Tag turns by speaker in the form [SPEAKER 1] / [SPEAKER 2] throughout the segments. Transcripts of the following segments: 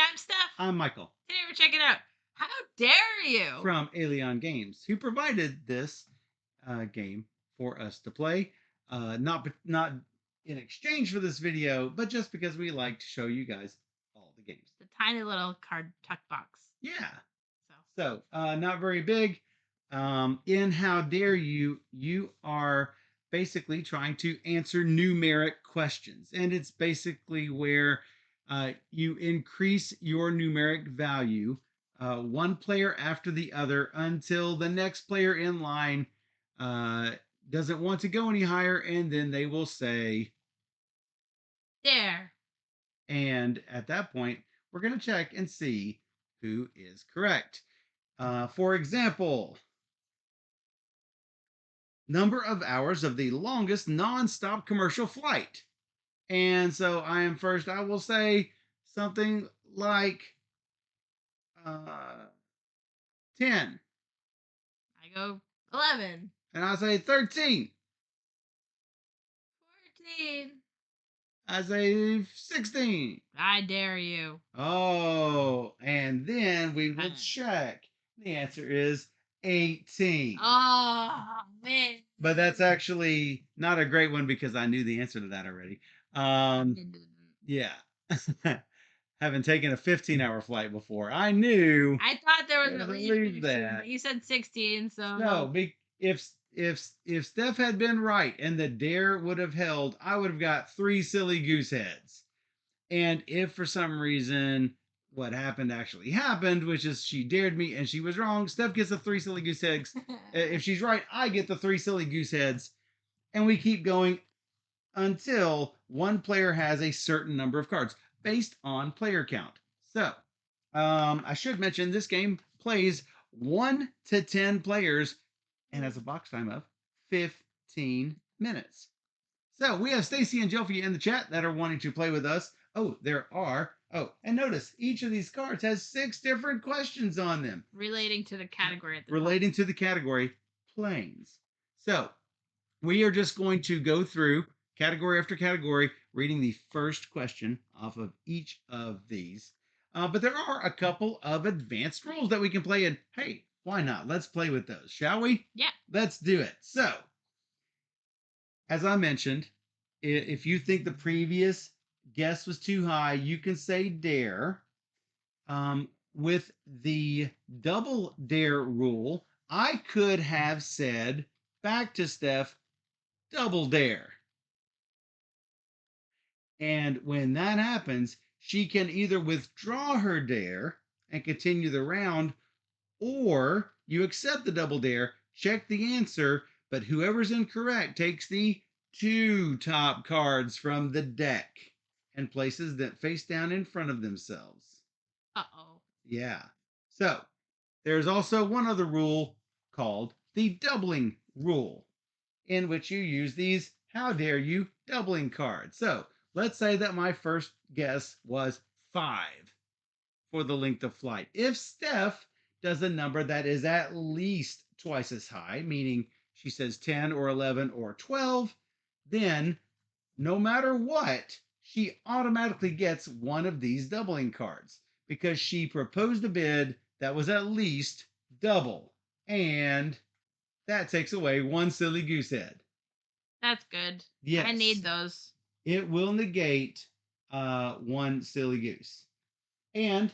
[SPEAKER 1] I'm Steph.
[SPEAKER 2] I'm Michael.
[SPEAKER 1] Today we're checking out How Dare You?
[SPEAKER 2] From Alien Games, who provided this game for us to play. Not in exchange for this video, but just because we like to show you guys all the games.
[SPEAKER 1] The tiny little card tuck box.
[SPEAKER 2] Yeah. So not very big. In How Dare You, you are basically trying to answer numeric questions. And it's basically where you increase your numeric value one player after the other until the next player in line doesn't want to go any higher, and then they will say,
[SPEAKER 1] Dare.
[SPEAKER 2] and at that point, we're going to check and see who is correct. For example, number of hours of the longest non-stop commercial flight. And so I am first. I will say something like 10.
[SPEAKER 1] I go 11.
[SPEAKER 2] And I'll say 13.
[SPEAKER 1] 14.
[SPEAKER 2] I say 16.
[SPEAKER 1] I dare you.
[SPEAKER 2] Oh, and then we will check. The answer is 18.
[SPEAKER 1] Oh, man.
[SPEAKER 2] But that's actually not a great one because I knew the answer to that already. Yeah. Having taken a 15-hour flight before, I knew.
[SPEAKER 1] I thought there was at least
[SPEAKER 2] that.
[SPEAKER 1] But you said 16, so
[SPEAKER 2] no. If Steph had been right and the dare would have held, I would have got 3 silly goose heads. And if for some reason what happened actually happened, which is she dared me and she was wrong, Steph gets the 3 silly goose heads. If she's right, I get the 3 silly goose heads. And we keep going until one player has a certain number of cards based on player count. So, I should mention this game plays 1 to 10 players and has a box time of 15 minutes. So we have Stacy and Jelfie in the chat that are wanting to play with us. Oh, there are. Oh, and notice each of these cards has 6 different questions on them.
[SPEAKER 1] Relating to the category at the
[SPEAKER 2] Relating to the category, planes. So we are just going to go through category after category, reading the first question off of each of these. But there are a couple of advanced rules that we can play, and hey, why not? Let's play with those, shall we?
[SPEAKER 1] Yeah.
[SPEAKER 2] Let's do it. So, as I mentioned, if you think the previous guess was too high, you can say dare. With the double dare rule, I could have said back to Steph, double dare. And when that happens, she can either withdraw her dare and continue the round, or you accept the double dare, check the answer, but whoever's incorrect takes the 2 top cards from the deck and places them face down in front of themselves.
[SPEAKER 1] Uh-oh.
[SPEAKER 2] Yeah. So, there's also one other rule called the doubling rule, in which you use these how dare you doubling cards. So, let's say that my first guess was 5 for the length of flight. If Steph does a number that is at least twice as high, meaning she says 10 or 11 or 12, then no matter what, she automatically gets one of these doubling cards because she proposed a bid that was at least double. And that takes away 1 silly goose head.
[SPEAKER 1] That's good.
[SPEAKER 2] Yes.
[SPEAKER 1] I need those.
[SPEAKER 2] It will negate 1 silly goose. And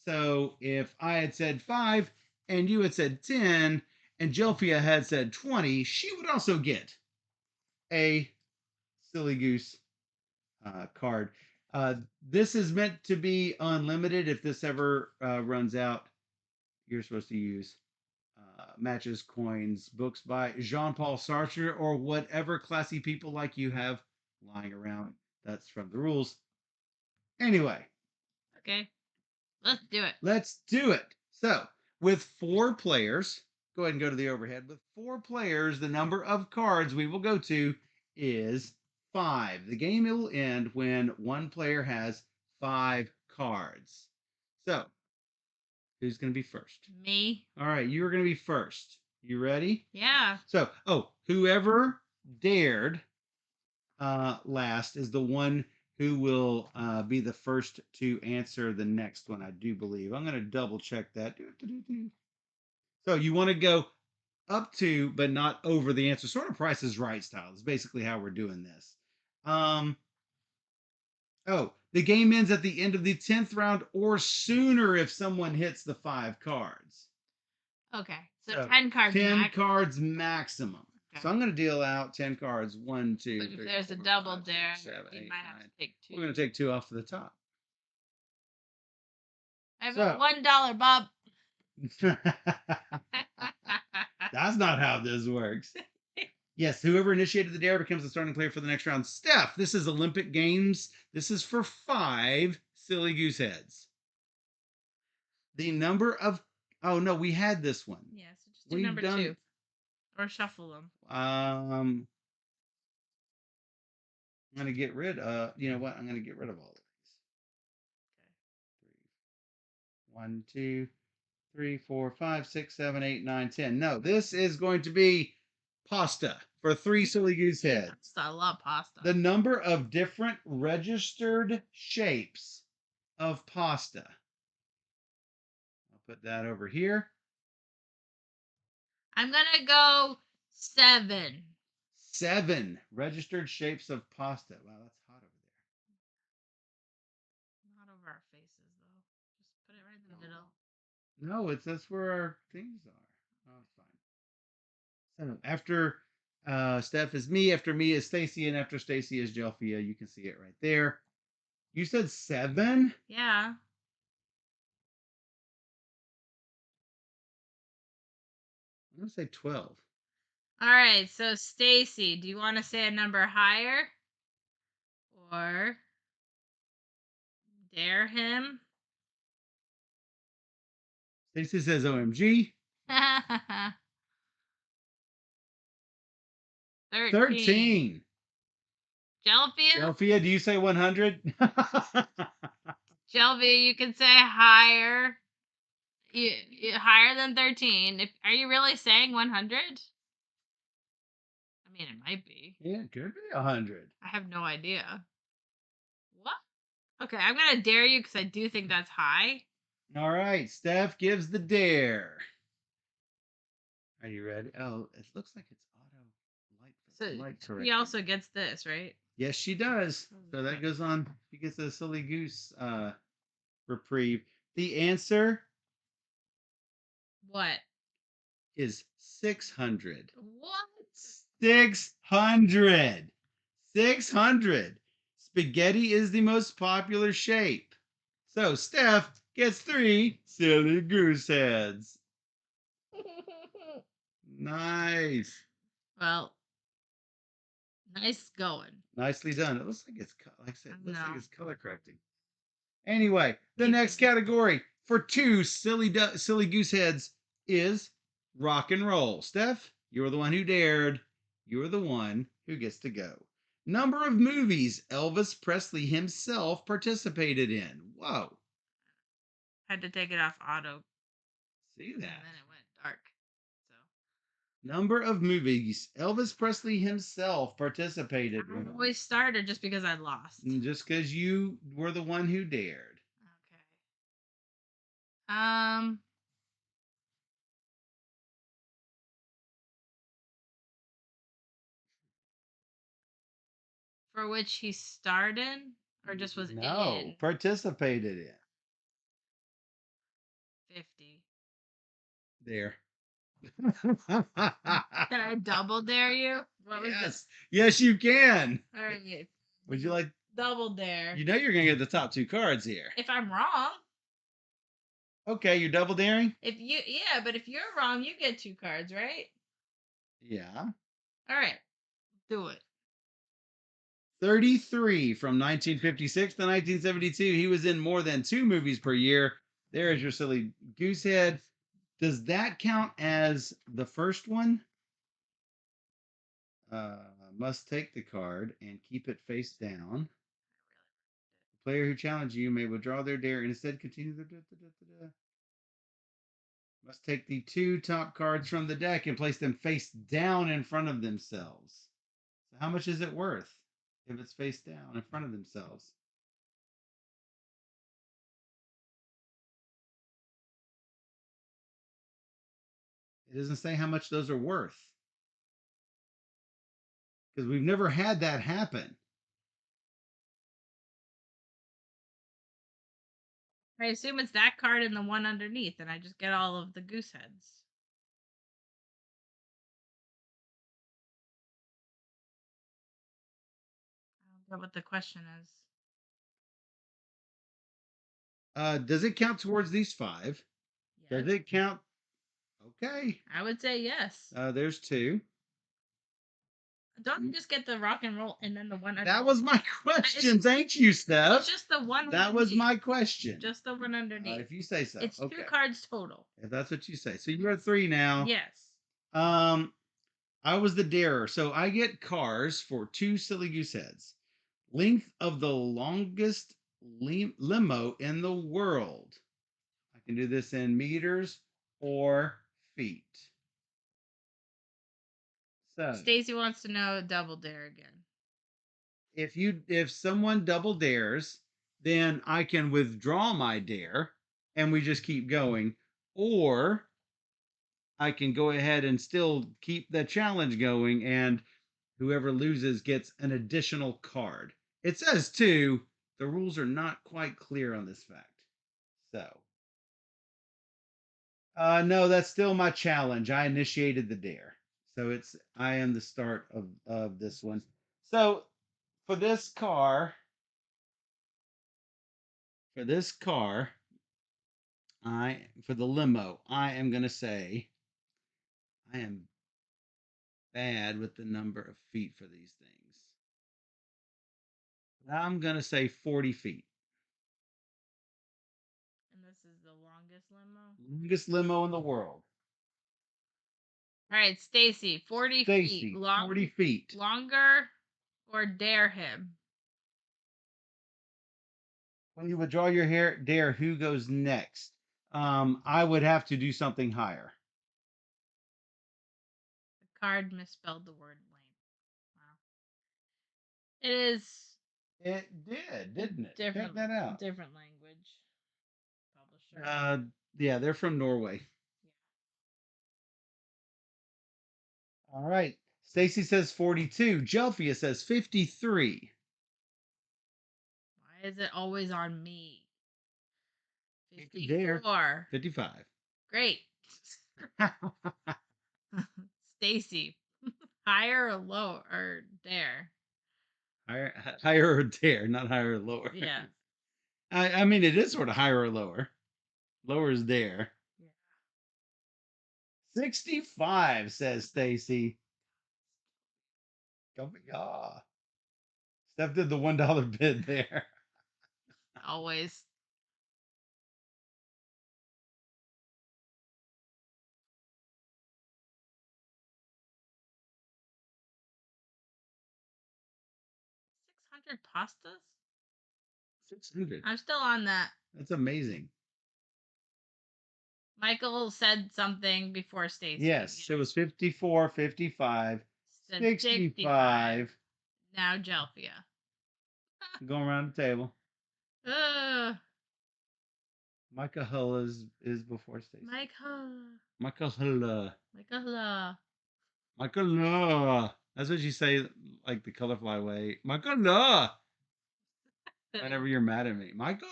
[SPEAKER 2] so if I had said 5 and you had said 10 and Jelfia had said 20, she would also get a silly goose card. This is meant to be unlimited. If this ever runs out, you're supposed to use matches, coins, books by Jean-Paul Sartre, or whatever classy people like you have lying around. That's from the rules. Anyway.
[SPEAKER 1] Okay. Let's do it.
[SPEAKER 2] Let's do it. So, with 4 players, go ahead and go to the overhead. With 4 players, the number of cards we will go to is 5. The game will end when one player has 5 cards. So, who's going to be first?
[SPEAKER 1] Me.
[SPEAKER 2] All right, you're going to be first. You ready?
[SPEAKER 1] Yeah.
[SPEAKER 2] So, whoever dared last is the one who will be the first to answer the next one, I do believe. I'm going to double check that. So you want to go up to, but not over the answer. Sort of Price is Right style. Is basically how we're doing this. Oh, the game ends at the end of the 10th round or sooner if someone hits the 5 cards.
[SPEAKER 1] Okay. So
[SPEAKER 2] So
[SPEAKER 1] 10 cards
[SPEAKER 2] 10
[SPEAKER 1] max.
[SPEAKER 2] cards maximum.
[SPEAKER 1] Okay.
[SPEAKER 2] So I'm going to deal out 10 cards. 1, 2,
[SPEAKER 1] But if
[SPEAKER 2] 3,
[SPEAKER 1] there's a
[SPEAKER 2] 4,
[SPEAKER 1] double
[SPEAKER 2] 5,
[SPEAKER 1] there,
[SPEAKER 2] 6, 7,
[SPEAKER 1] you
[SPEAKER 2] 8,
[SPEAKER 1] might have
[SPEAKER 2] 9.
[SPEAKER 1] to take 2.
[SPEAKER 2] We're going to take 2 off the top.
[SPEAKER 1] I have
[SPEAKER 2] So
[SPEAKER 1] a $1, Bob.
[SPEAKER 2] that's not how this works. Yes, whoever initiated the dare becomes the starting player for the next round. Steph, this is Olympic Games. This is for 5 silly goose heads. The number of oh no, we had this one.
[SPEAKER 1] Yeah, so just do
[SPEAKER 2] We've
[SPEAKER 1] number
[SPEAKER 2] done
[SPEAKER 1] 2 or shuffle them.
[SPEAKER 2] I'm gonna get rid of you know what? I'm gonna get rid of all of these. Okay. 1, 2, 3, 4, 5, 6, 7, 8, 9, 10. No, this is going to be pasta for 3 silly goose heads.
[SPEAKER 1] I love pasta.
[SPEAKER 2] The number of different registered shapes of pasta. I'll put that over here.
[SPEAKER 1] I'm gonna go 7.
[SPEAKER 2] 7 registered shapes of pasta. Wow, that's hot over
[SPEAKER 1] Not over our faces though. Just put it right in the middle.
[SPEAKER 2] there. No, that's where our things are. Oh, it's fine. So after Steph is me is Stacy, and after Stacy is Jelfia. You can see it right there. You said 7?
[SPEAKER 1] Yeah.
[SPEAKER 2] I'm gonna say 12.
[SPEAKER 1] All right, so Stacy, do you want to say a number higher or dare him?
[SPEAKER 2] Stacy says OMG. 13.
[SPEAKER 1] Jelfia?
[SPEAKER 2] Jelfia, do you say 100?
[SPEAKER 1] Jelfia, you can say higher. Higher than 13. Are you really saying 100? I mean, it might be.
[SPEAKER 2] Yeah, it could be 100.
[SPEAKER 1] I have no idea. What? Okay, I'm gonna dare you because I do think that's high.
[SPEAKER 2] All right, Steph gives the dare. Are you ready? Oh, it looks like it's auto light
[SPEAKER 1] So
[SPEAKER 2] correct.
[SPEAKER 1] he also gets this, right?
[SPEAKER 2] Yes, she does. So that goes on. She gets a silly goose reprieve. The answer
[SPEAKER 1] What?
[SPEAKER 2] is 600.
[SPEAKER 1] What?
[SPEAKER 2] 600. 600. Spaghetti is the most popular shape. So Steph gets 3 silly goose heads. Nice.
[SPEAKER 1] Well, nice going.
[SPEAKER 2] Nicely done. It looks like it's like I said, it looks like
[SPEAKER 1] No.
[SPEAKER 2] it's color correcting. Anyway, the next category for 2 silly goose heads is rock and roll. Steph, you're the one who dared. You're the one who gets to go. Number of movies Elvis Presley himself participated in. Whoa.
[SPEAKER 1] Had to take it off auto.
[SPEAKER 2] See
[SPEAKER 1] And
[SPEAKER 2] that?
[SPEAKER 1] then it went dark. So
[SPEAKER 2] Number of movies Elvis Presley himself participated
[SPEAKER 1] I
[SPEAKER 2] in.
[SPEAKER 1] always started just because I lost.
[SPEAKER 2] Just because you were the one who dared.
[SPEAKER 1] Okay. For which he started or just was in?
[SPEAKER 2] Participated in.
[SPEAKER 1] 50.
[SPEAKER 2] There.
[SPEAKER 1] Can I double dare you? What was this?
[SPEAKER 2] Yes, you can.
[SPEAKER 1] All right.
[SPEAKER 2] Would you like?
[SPEAKER 1] Double dare.
[SPEAKER 2] You know you're gonna get the top 2 cards here.
[SPEAKER 1] If I'm wrong.
[SPEAKER 2] Okay, you're double daring.
[SPEAKER 1] But if you're wrong, you get 2 cards, right?
[SPEAKER 2] Yeah.
[SPEAKER 1] All right. Do it.
[SPEAKER 2] 33 from 1956 to 1972. He was in more than 2 movies per year. There is your silly goose head. Does that count as the first one? Must take the card and keep it face down. The player who challenged you may withdraw their dare and instead continue the. Must take the 2 top cards from the deck and place them face down in front of themselves. So how much is it worth? if it's face down in front of themselves. It doesn't say how much those are worth because we've never had that happen.
[SPEAKER 1] I assume it's that card and the one underneath, and I just get all of the goose heads. I don't know what the question is.
[SPEAKER 2] Does it count towards these 5?
[SPEAKER 1] Yes.
[SPEAKER 2] Does it count? Okay.
[SPEAKER 1] I would say yes.
[SPEAKER 2] There's 2.
[SPEAKER 1] Don't you just get the rock and roll and then the one underneath?
[SPEAKER 2] That was my question. Thank you, Steph.
[SPEAKER 1] It's just the one.
[SPEAKER 2] That was my question.
[SPEAKER 1] Just the one underneath.
[SPEAKER 2] If you say so.
[SPEAKER 1] It's
[SPEAKER 2] okay.
[SPEAKER 1] 2 cards total.
[SPEAKER 2] If that's what you say. So you're at 3 now.
[SPEAKER 1] Yes.
[SPEAKER 2] I was the darer, so I get cars for 2 silly goose heads. Length of the longest limo in the world. I can do this in meters or feet. So
[SPEAKER 1] Stacy wants to know double dare again.
[SPEAKER 2] If someone double dares, then I can withdraw my dare and we just keep going, or I can go ahead and still keep the challenge going, and whoever loses gets an additional card. It says 2. The rules are not quite clear on this fact. So, no, that's still my challenge. I initiated the dare. So I am the start of this one. So for this car, for the limo, I am gonna say I am bad with the number of feet for these things. I'm gonna say 40 feet.
[SPEAKER 1] And this is the longest limo?
[SPEAKER 2] Longest limo in the world.
[SPEAKER 1] All right, Stacy, 40 feet.
[SPEAKER 2] 40 feet.
[SPEAKER 1] Longer or dare him?
[SPEAKER 2] When you withdraw your dare, who goes next? I would have to do something higher.
[SPEAKER 1] The card misspelled the word lame. Wow. It is.
[SPEAKER 2] It did, didn't it? Check that out.
[SPEAKER 1] Different language. Publisher.
[SPEAKER 2] Yeah, they're from Norway. Yeah. All right. Stacy says 42. Jelfia says 53.
[SPEAKER 1] Why is it always on me?
[SPEAKER 2] 54. 55.
[SPEAKER 1] Great. Stacy, higher or low or dare?
[SPEAKER 2] Higher or dare, not higher or lower.
[SPEAKER 1] Yeah.
[SPEAKER 2] I mean, it is sort of higher or lower. Lower is dare.
[SPEAKER 1] Yeah.
[SPEAKER 2] 65, says Stacy. Oh my God. Steph did the $1 bid there.
[SPEAKER 1] Always. $600 pastas?
[SPEAKER 2] 600.
[SPEAKER 1] I'm still on that.
[SPEAKER 2] That's amazing.
[SPEAKER 1] Michael said something before Stacy.
[SPEAKER 2] Yes, it was 54, 55, 65.
[SPEAKER 1] Now Jelfia.
[SPEAKER 2] Going around the table.
[SPEAKER 1] Uh,
[SPEAKER 2] Michael is before Stacy.
[SPEAKER 1] Michael.
[SPEAKER 2] That's what you say, like the colorfly way. Michael. Whenever you're mad at me. Michael.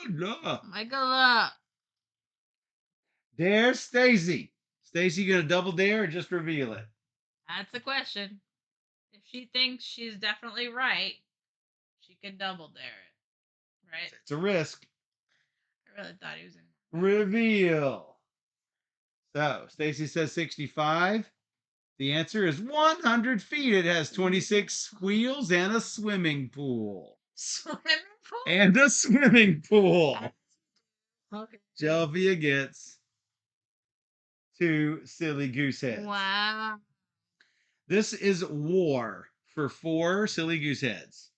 [SPEAKER 2] Dare Stacy. Stacy gonna double dare or just reveal it?
[SPEAKER 1] That's the question. If she thinks she's definitely right, she could double dare it. Right?
[SPEAKER 2] It's a risk.
[SPEAKER 1] I really thought he was in.
[SPEAKER 2] Reveal. So Stacy says 65. The answer is 100 feet. It has 26 wheels and a swimming pool.
[SPEAKER 1] Swimming pool?
[SPEAKER 2] And a swimming pool.
[SPEAKER 1] Okay.
[SPEAKER 2] Jelvia gets 2 silly goose heads.
[SPEAKER 1] Wow.
[SPEAKER 2] This is war for 4 silly goose heads.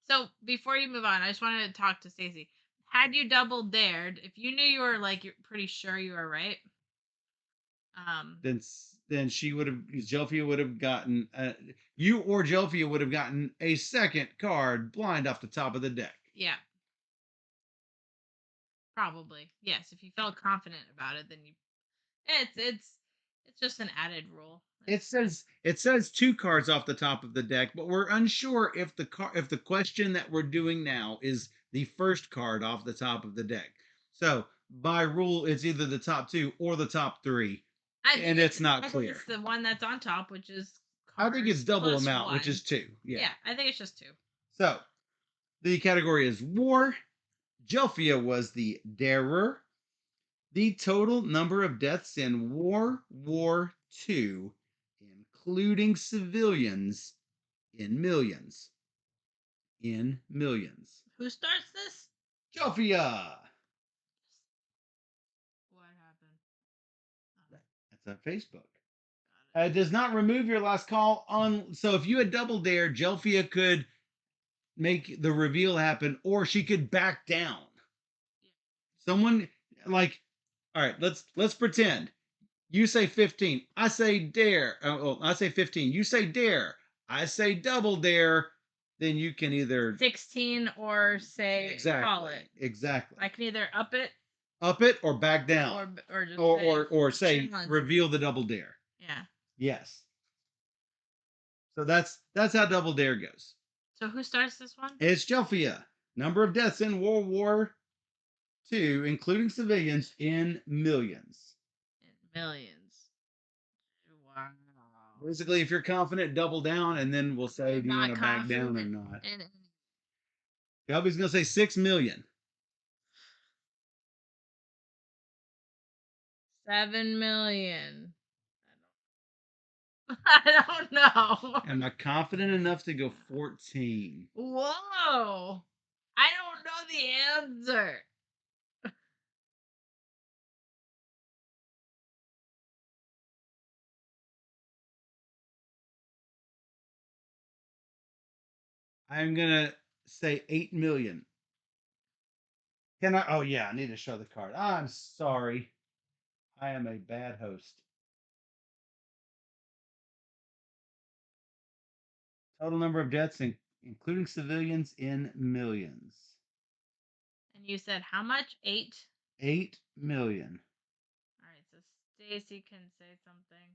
[SPEAKER 1] So before you move on, I just wanted to talk to Stacy. Had you double dared, if you knew you were like you're pretty sure you were right,
[SPEAKER 2] then she would have Jelfia would have gotten you or Jelfia would have gotten a second card blind off the top of the deck.
[SPEAKER 1] Yeah. Probably. Yes, if you felt confident about it, then you it's just an added rule.
[SPEAKER 2] It says two cards off the top of the deck, but we're unsure if the question that we're doing now is the first card off the top of the deck. So by rule, it's either the top two or the top three, and it's not clear.
[SPEAKER 1] It's the one that's on top, which is
[SPEAKER 2] I think it's double
[SPEAKER 1] plus
[SPEAKER 2] amount,
[SPEAKER 1] one.
[SPEAKER 2] which is two.
[SPEAKER 1] Yeah, I think it's just two.
[SPEAKER 2] So the category is war. Jelfia was the darer. The total number of deaths in War II, including civilians, in millions. In millions.
[SPEAKER 1] Who starts this?
[SPEAKER 2] Jelfia.
[SPEAKER 1] What happened?
[SPEAKER 2] That's on Facebook. It does not remove your last call on. So if you had double dare, Jelfia could make the reveal happen, or she could back down. Yeah. Someone like, all right, let's pretend. You say 15. I say dare. I say 15. You say dare. I say double dare. Then you can either
[SPEAKER 1] 16 or say call it.
[SPEAKER 2] Exactly.
[SPEAKER 1] I can either up
[SPEAKER 2] it or back down, or say challenge. Reveal the double dare.
[SPEAKER 1] Yeah.
[SPEAKER 2] Yes. So that's how double dare goes.
[SPEAKER 1] So who starts this one?
[SPEAKER 2] It's Jelfia. Number of deaths in World War II, including civilians, in millions.
[SPEAKER 1] In millions. Wow.
[SPEAKER 2] Basically, if you're confident, double down, and then we'll say, do you want to back down or not? Shelby's going to say 6 million.
[SPEAKER 1] 7 million. I don't know.
[SPEAKER 2] Am I confident enough to go 14?
[SPEAKER 1] Whoa. I don't know the answer.
[SPEAKER 2] I'm going to say 8 million. Can I? Oh, yeah, I need to show the card. I'm sorry. I am a bad host. Total number of deaths, including civilians, in millions.
[SPEAKER 1] And you said how much? 8?
[SPEAKER 2] 8 million.
[SPEAKER 1] All right, so Stacy can say something.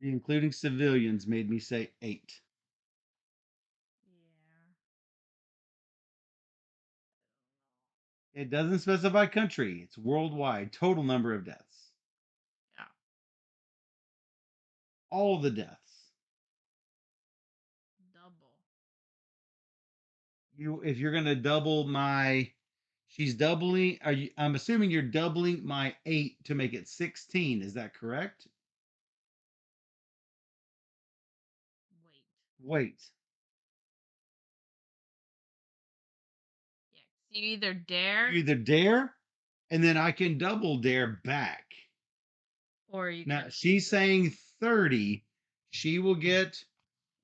[SPEAKER 2] The including civilians made me say 8. Yeah. It doesn't specify country. It's worldwide. Total number of deaths.
[SPEAKER 1] Yeah.
[SPEAKER 2] All the deaths.
[SPEAKER 1] Double.
[SPEAKER 2] If you're gonna double my, she's doubling. I'm assuming you're doubling my 8 to make it 16. Is that correct? Wait.
[SPEAKER 1] Yeah. So you either dare.
[SPEAKER 2] You either dare, and then I can double dare back.
[SPEAKER 1] Or you.
[SPEAKER 2] Now she's saying 30. She will get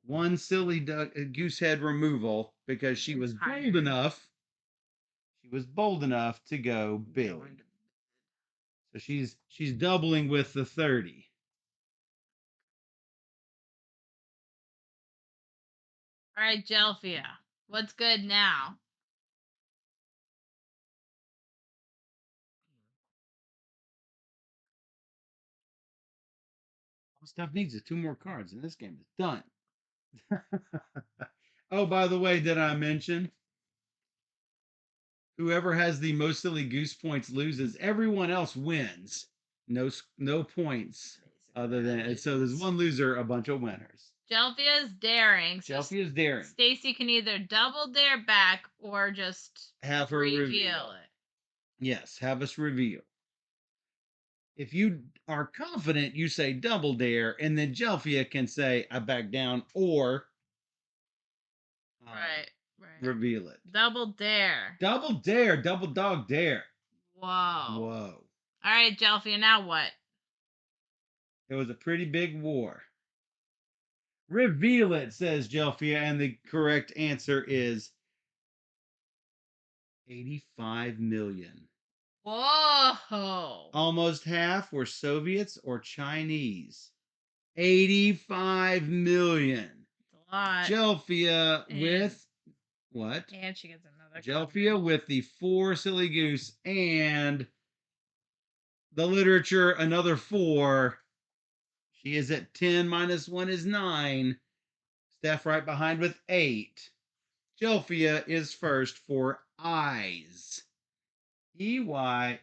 [SPEAKER 2] one silly goose head removal because she was bold enough. She was bold enough to go big. So she's doubling with the 30.
[SPEAKER 1] All right, Jelfia. What's good now?
[SPEAKER 2] All stuff needs is 2 more cards, and this game is done. Oh, by the way, did I mention whoever has the most silly goose points loses? Everyone else wins. No points other than so there's one loser, a bunch of winners.
[SPEAKER 1] Jelfia's daring.
[SPEAKER 2] Jelfia's daring.
[SPEAKER 1] Stacy can either double dare back or just
[SPEAKER 2] have her reveal
[SPEAKER 1] it.
[SPEAKER 2] Yes, have us reveal. If you are confident, you say double dare, and then Jelfia can say I back down or
[SPEAKER 1] right.
[SPEAKER 2] Reveal it.
[SPEAKER 1] Double dare.
[SPEAKER 2] Double dare. Double dog dare.
[SPEAKER 1] Whoa. All right, Jelfia, now what?
[SPEAKER 2] It was a pretty big war. Reveal it, says Jelfia, and the correct answer is 85 million.
[SPEAKER 1] Whoa.
[SPEAKER 2] Almost half were Soviets or Chinese. 85 million.
[SPEAKER 1] That's a lot.
[SPEAKER 2] Gelfia with what?
[SPEAKER 1] And she gets another.
[SPEAKER 2] Gelfia with the 4 silly goose and the literature another 4. She is at 10 minus 1 is 9. Steph right behind with 8. Gelfia is first for eyes. EYES.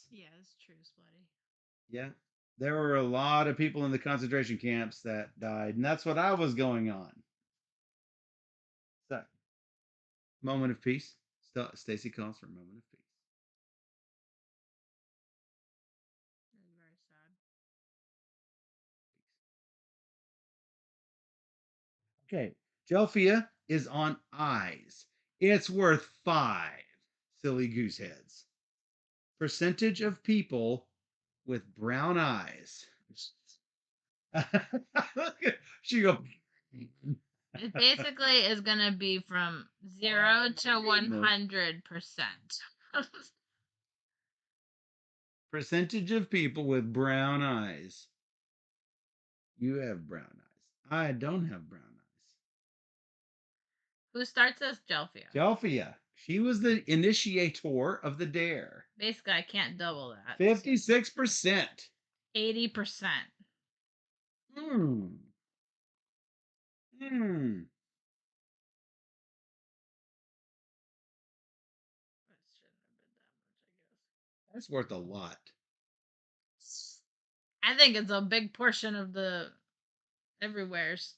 [SPEAKER 1] Yeah, it's true, Splitty.
[SPEAKER 2] Yeah. There were a lot of people in the concentration camps that died, and that's what I was going on. So, moment of peace. Stacy calls for a moment of peace.
[SPEAKER 1] It's very sad.
[SPEAKER 2] Okay. Gelfia is on eyes. It's worth 5 silly goose heads. Percentage of people with brown eyes. She go.
[SPEAKER 1] It basically is going to be from 0 to 100%.
[SPEAKER 2] Percentage of people with brown eyes. You have brown eyes. I don't have brown eyes.
[SPEAKER 1] Who starts as Gelfia?
[SPEAKER 2] Gelfia. She was the initiator of the dare.
[SPEAKER 1] Basically, I can't double that.
[SPEAKER 2] 56%.
[SPEAKER 1] 80%.
[SPEAKER 2] Hmm. Hmm.
[SPEAKER 1] That shouldn't have been that much, I guess.
[SPEAKER 2] That's worth a lot.
[SPEAKER 1] I think it's a big portion of the everywheres.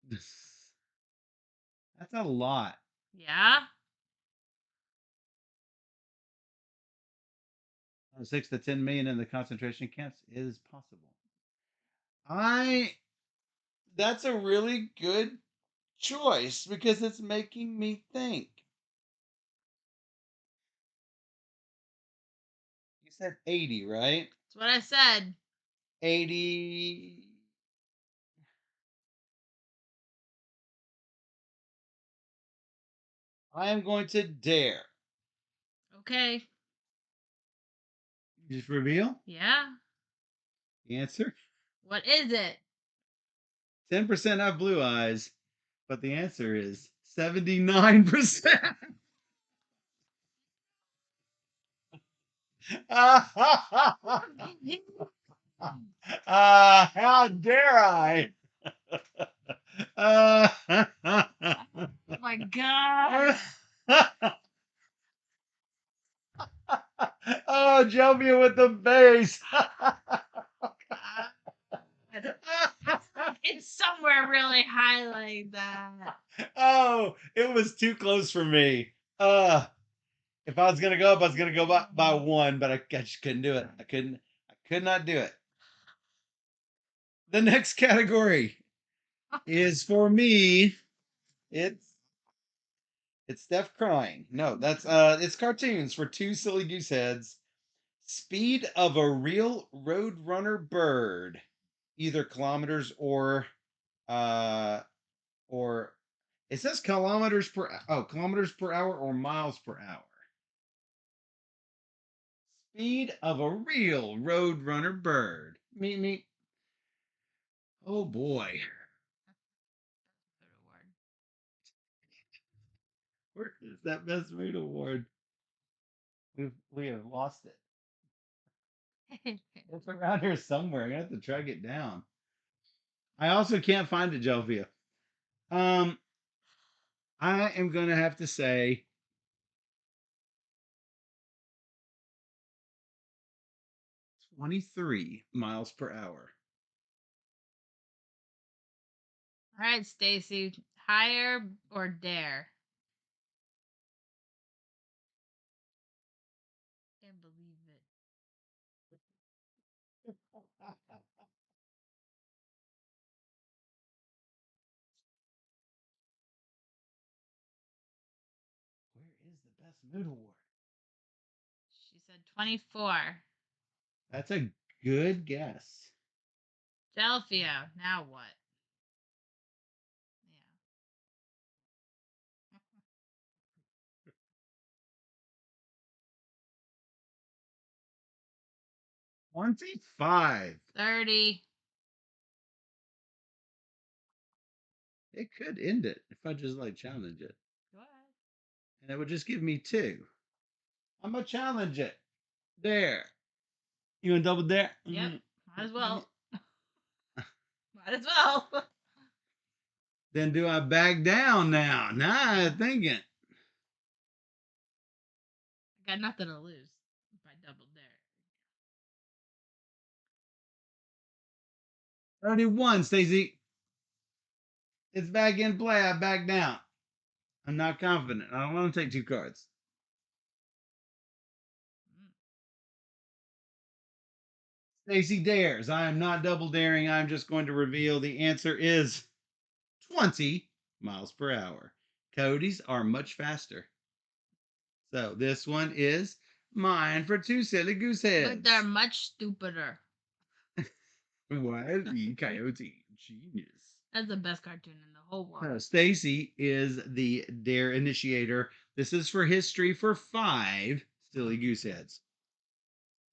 [SPEAKER 2] That's a lot.
[SPEAKER 1] Yeah?
[SPEAKER 2] 6 to 10 million in the concentration camps is possible. That's a really good choice because it's making me think. You said 80, right?
[SPEAKER 1] That's what I said.
[SPEAKER 2] 80. I am going to dare.
[SPEAKER 1] Okay.
[SPEAKER 2] Just reveal
[SPEAKER 1] Yeah.
[SPEAKER 2] the answer.
[SPEAKER 1] What is it?
[SPEAKER 2] 10% have blue eyes, but the answer is 79%. How dare I?
[SPEAKER 1] Oh my god.
[SPEAKER 2] Oh, Jovia with the bass.
[SPEAKER 1] It's somewhere really high like that.
[SPEAKER 2] Oh, it was too close for me. If I was gonna go up, I was gonna go by 1, but I just couldn't do it. I could not do it. The next category is for me. It's Steph crying. No, that's it's cartoons for 2 silly goose heads. Speed of a real roadrunner bird, either kilometers or it says kilometers per hour or miles per hour. Speed of a real roadrunner bird. Meet me. Oh boy. Where is that best mood award? We have lost it. It's around here somewhere. I'm gonna have to track it down. I also can't find it, Jelvia. Um, I am gonna have to say 23 miles per hour.
[SPEAKER 1] All right, Stacy. Higher or dare? Can't believe it.
[SPEAKER 2] Where is the best mood award?
[SPEAKER 1] She said 24.
[SPEAKER 2] That's a good guess.
[SPEAKER 1] Delphia. Now what? Yeah.
[SPEAKER 2] 25.
[SPEAKER 1] 30.
[SPEAKER 2] It could end it if I just like challenge it.
[SPEAKER 1] Go ahead.
[SPEAKER 2] And it would just give me 2. I'm going to challenge it. There. You want to double dare?
[SPEAKER 1] Yep. Might as well. Might as well.
[SPEAKER 2] Then do I back down now? Nah, I'm thinking.
[SPEAKER 1] I got nothing to lose if I double dare.
[SPEAKER 2] 31, Stacy. It's back in play. I back down. I'm not confident. I don't want to take 2 cards. Stacy dares. I am not double daring. I'm just going to reveal the answer is 20 miles per hour. Cody's are much faster. So this one is mine for 2 silly goose heads.
[SPEAKER 1] But they're much stupider.
[SPEAKER 2] Wily Coyote. Genius.
[SPEAKER 1] That's the best cartoon in the whole world.
[SPEAKER 2] Stacy is the dare initiator. This is for history for 5 silly goose heads.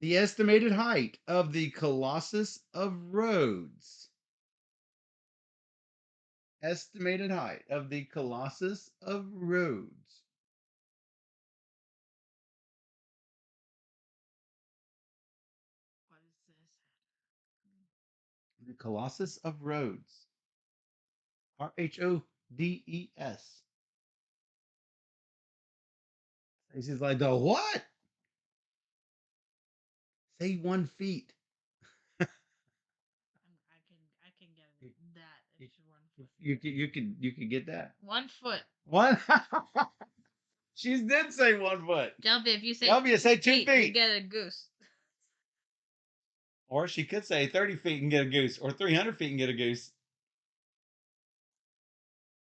[SPEAKER 2] The estimated height of the Colossus of Rhodes. Estimated height of the Colossus of Rhodes.
[SPEAKER 1] What is this?
[SPEAKER 2] The Colossus of Rhodes. Rhodes. Stacy's like, the what? Say 1 feet.
[SPEAKER 1] I can get that if you want.
[SPEAKER 2] You can get that.
[SPEAKER 1] 1 foot.
[SPEAKER 2] What? She did say 1 foot.
[SPEAKER 1] Jumpy, if you say
[SPEAKER 2] Jumpy, say 2 feet.
[SPEAKER 1] you get a goose.
[SPEAKER 2] Or she could say 30 feet and get a goose, or 300 feet and get a goose.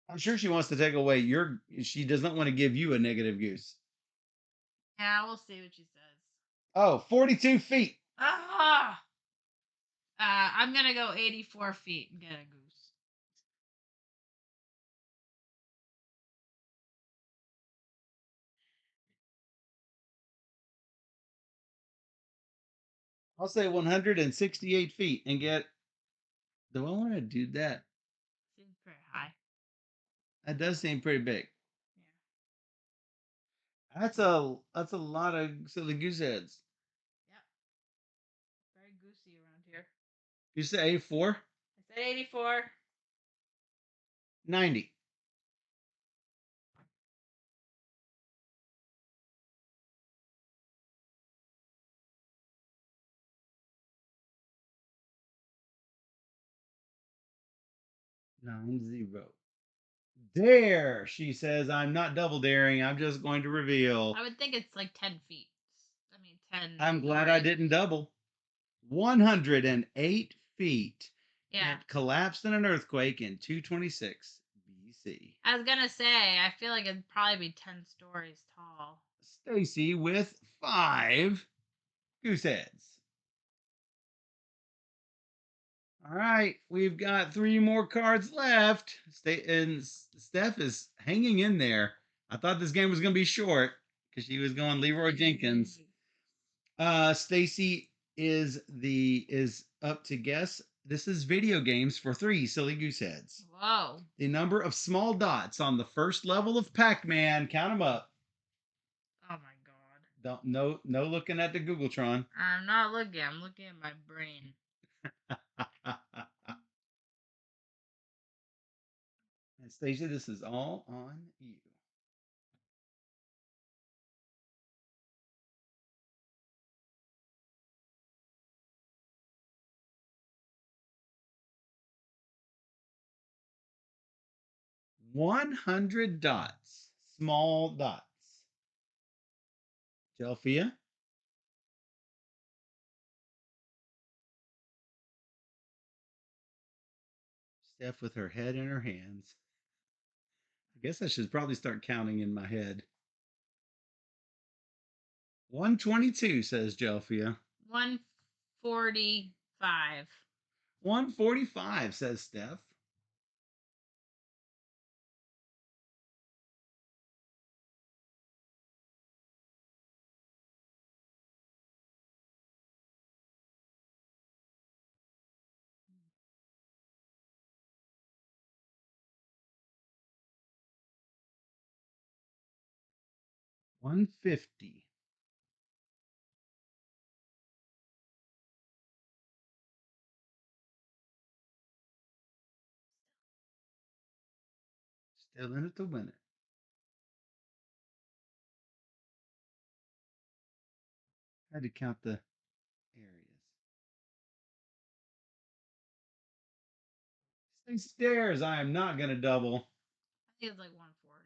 [SPEAKER 2] I'm sure she wants to take away your. She does not want to give you a negative goose.
[SPEAKER 1] Yeah, we'll see what she says.
[SPEAKER 2] Oh, 42 feet.
[SPEAKER 1] Ah! I'm gonna go 84 feet and get a goose.
[SPEAKER 2] I'll say 168 feet and get. Do I want to do that?
[SPEAKER 1] Seems pretty high.
[SPEAKER 2] That does seem pretty big.
[SPEAKER 1] Yeah.
[SPEAKER 2] That's a lot of silly goose heads.
[SPEAKER 1] Yep. Very goosey around here.
[SPEAKER 2] You say 84?
[SPEAKER 1] I said 84.
[SPEAKER 2] 90. Nine zero. Dare, she says. I'm not double daring. I'm just going to reveal.
[SPEAKER 1] I would think it's like 10 feet. I mean, 10.
[SPEAKER 2] I'm glad I didn't double. 108 feet.
[SPEAKER 1] Yeah.
[SPEAKER 2] It collapsed in an earthquake in 226 BC.
[SPEAKER 1] I was gonna say, I feel like it'd probably be 10 stories tall.
[SPEAKER 2] Stacy with 5 goose heads. All right, we've got 3 more cards left. And Steph is hanging in there. I thought this game was going to be short because she was going Leroy Jenkins. Stacy is up to guess. This is video games for 3 silly goose heads.
[SPEAKER 1] Whoa.
[SPEAKER 2] The number of small dots on the first level of Pac-Man. Count them up.
[SPEAKER 1] Oh my god.
[SPEAKER 2] No looking at the Googletron.
[SPEAKER 1] I'm not looking. I'm looking at my brain.
[SPEAKER 2] And Stacia, this is all on you. $100 dots. Small dots. Delphia? Steph with her head in her hands. I guess I should probably start counting in my head. 122, says Jelfia.
[SPEAKER 1] 145.
[SPEAKER 2] 145, says Steph. 150. Still in it to win it. I had to count the areas. These stairs, I am not going to double.
[SPEAKER 1] I think it's like 140.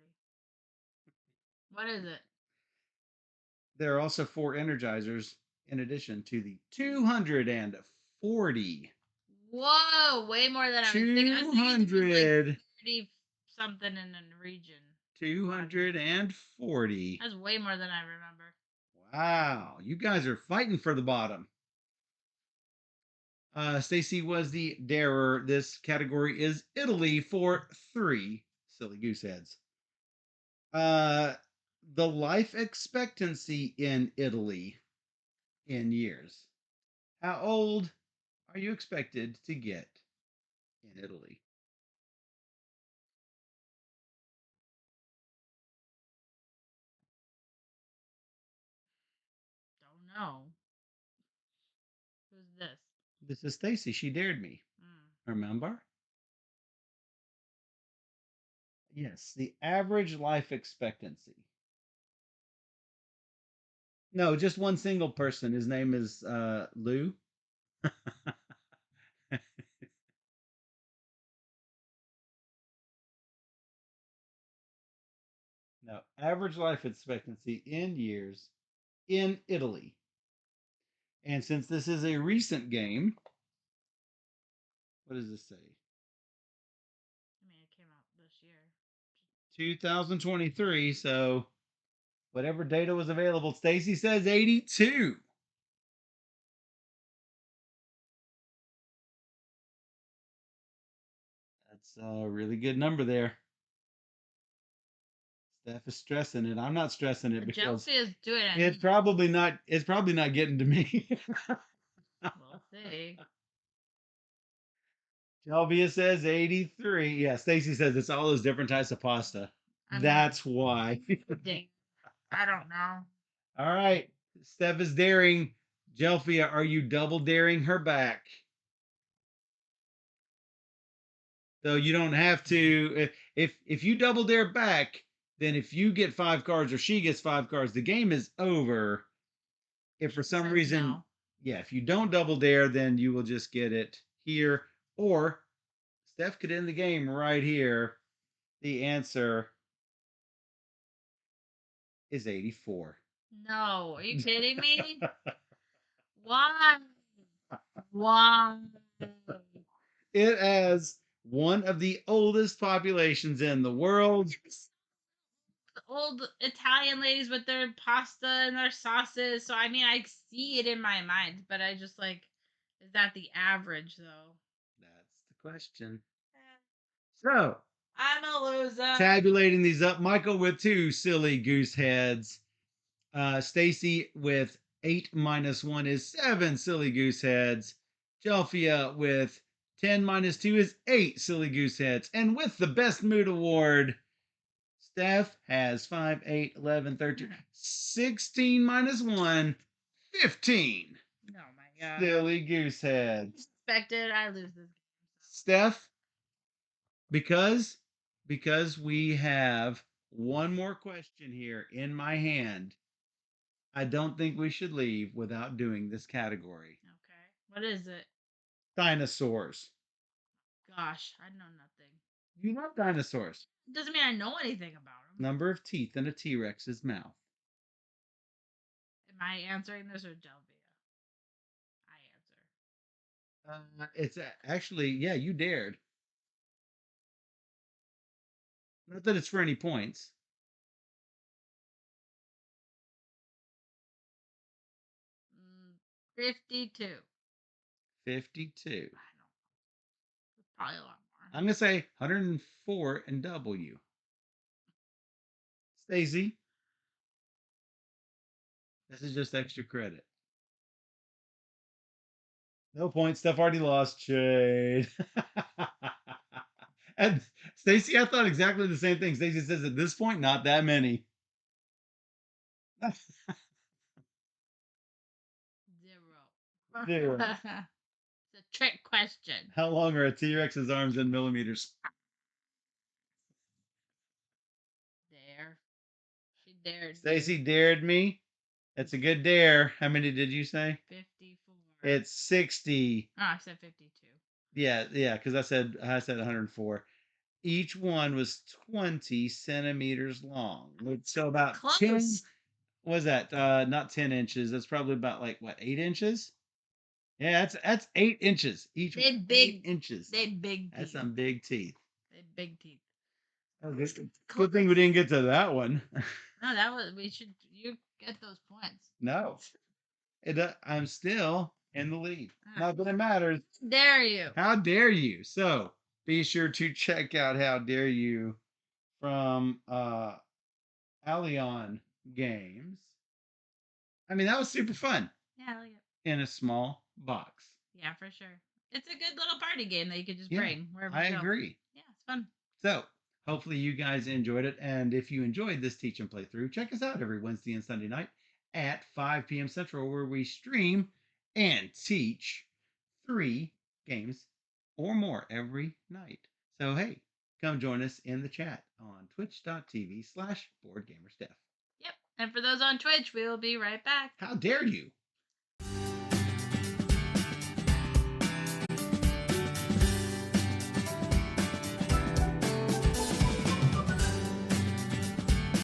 [SPEAKER 1] What is it?
[SPEAKER 2] There are also 4 energizers in addition to the 240.
[SPEAKER 1] Whoa, way more than I was thinking. I was thinking it was like
[SPEAKER 2] 200.
[SPEAKER 1] 30 something in a region.
[SPEAKER 2] 240.
[SPEAKER 1] That's way more than I remember.
[SPEAKER 2] Wow, you guys are fighting for the bottom. Stacy was the darer. This category is Italy for 3 silly goose heads. Uh, the life expectancy in Italy in years. How old are you expected to get in Italy?
[SPEAKER 1] Don't know. Who's this?
[SPEAKER 2] This is Stacy. She dared me. Remember? Yes, the average life expectancy. No, just one single person. His name is Lou. No, average life expectancy in years in Italy. And since this is a recent game, what does this say?
[SPEAKER 1] I mean, it came out this year.
[SPEAKER 2] 2023. So whatever data was available, Stacy says 82. That's a really good number there. Steph is stressing it. I'm not stressing it because
[SPEAKER 1] Chelsea is doing it.
[SPEAKER 2] it's probably not. It's probably not getting to me.
[SPEAKER 1] We'll see.
[SPEAKER 2] Shelvia says 83. Yeah, Stacy says it's all those different types of pasta. That's why.
[SPEAKER 1] Dang. I don't know.
[SPEAKER 2] All right. Steph is daring. Jelfia, are you double daring her back? So you don't have to. If you double dare back, then if you get 5 cards or she gets 5 cards, the game is over. If for some reason,
[SPEAKER 1] No.
[SPEAKER 2] yeah, if you don't double dare, then you will just get it here. Or Steph could end the game right here. The answer is 84.
[SPEAKER 1] No. Are you kidding me? Why? Why?
[SPEAKER 2] It has one of the oldest populations in the world.
[SPEAKER 1] Old Italian ladies with their pasta and their sauces. So I mean, I see it in my mind, but I just like, is that the average though?
[SPEAKER 2] That's the question. So,
[SPEAKER 1] I'm a loser.
[SPEAKER 2] tabulating these up, Michael with 2 silly goose heads. Stacy with 8 minus 1 is 7 silly goose heads. Jelfia with 10 minus 2 is 8 silly goose heads. And with the best mood award, Steph has 5, 8, 11, 13, 16 minus 1, 15.
[SPEAKER 1] Oh my god.
[SPEAKER 2] Silly goose heads.
[SPEAKER 1] Expected I lose this game.
[SPEAKER 2] Steph, because we have one more question here in my hand, I don't think we should leave without doing this category.
[SPEAKER 1] Okay. What is it?
[SPEAKER 2] Dinosaurs.
[SPEAKER 1] Gosh, I know nothing.
[SPEAKER 2] You love dinosaurs.
[SPEAKER 1] Doesn't mean I know anything about them.
[SPEAKER 2] Number of teeth in a T Rex's mouth.
[SPEAKER 1] Am I answering this or Delvia? I answer.
[SPEAKER 2] It's actually, yeah, you dared. Not that it's for any points.
[SPEAKER 1] 52.
[SPEAKER 2] 52.
[SPEAKER 1] I don't know. Probably a lot more.
[SPEAKER 2] I'm going to say 104 and double you. Stacy, this is just extra credit. No points. Steph already lost. Shade. And Stacy, I thought exactly the same thing. Stacy says at this point, not that many.
[SPEAKER 1] Zero.
[SPEAKER 2] Zero.
[SPEAKER 1] It's a trick question.
[SPEAKER 2] How long are a T-Rex's arms in millimeters?
[SPEAKER 1] There. She dared
[SPEAKER 2] Stacy
[SPEAKER 1] me.
[SPEAKER 2] dared me. That's a good dare. How many did you say?
[SPEAKER 1] 54.
[SPEAKER 2] It's 60.
[SPEAKER 1] Oh, I said 52.
[SPEAKER 2] Yeah, because I said 104. Each one was 20 centimeters long. So about
[SPEAKER 1] Close.
[SPEAKER 2] 10. What was that? Not 10 inches. That's probably about like what, 8 inches? Yeah, that's 8 inches. Each
[SPEAKER 1] They
[SPEAKER 2] one,
[SPEAKER 1] big.
[SPEAKER 2] 8 inches.
[SPEAKER 1] They big
[SPEAKER 2] That's
[SPEAKER 1] teeth.
[SPEAKER 2] some big teeth.
[SPEAKER 1] They big teeth.
[SPEAKER 2] Oh, good thing we didn't get to that one.
[SPEAKER 1] No, that was. We should. You get those points.
[SPEAKER 2] No, I'm still in the lead.
[SPEAKER 1] Ah.
[SPEAKER 2] Not that it matters.
[SPEAKER 1] Dare you?
[SPEAKER 2] How dare you? So be sure to check out How Dare You from Allion Games. I mean, that was super fun
[SPEAKER 1] Yeah, I like it.
[SPEAKER 2] in a small box.
[SPEAKER 1] Yeah, for sure. It's a good little party game that you could just
[SPEAKER 2] Yeah,
[SPEAKER 1] bring wherever
[SPEAKER 2] I
[SPEAKER 1] you go.
[SPEAKER 2] agree.
[SPEAKER 1] Yeah, it's fun.
[SPEAKER 2] So hopefully you guys enjoyed it. And if you enjoyed this teach and playthrough, check us out every Wednesday and Sunday night at 5 p.m. Central, where we stream and teach 3 games or more every night. So, hey, come join us in the chat on twitch.tv/boardgamersteph.
[SPEAKER 1] Yep. And for those on Twitch, we will be right back.
[SPEAKER 2] How dare you?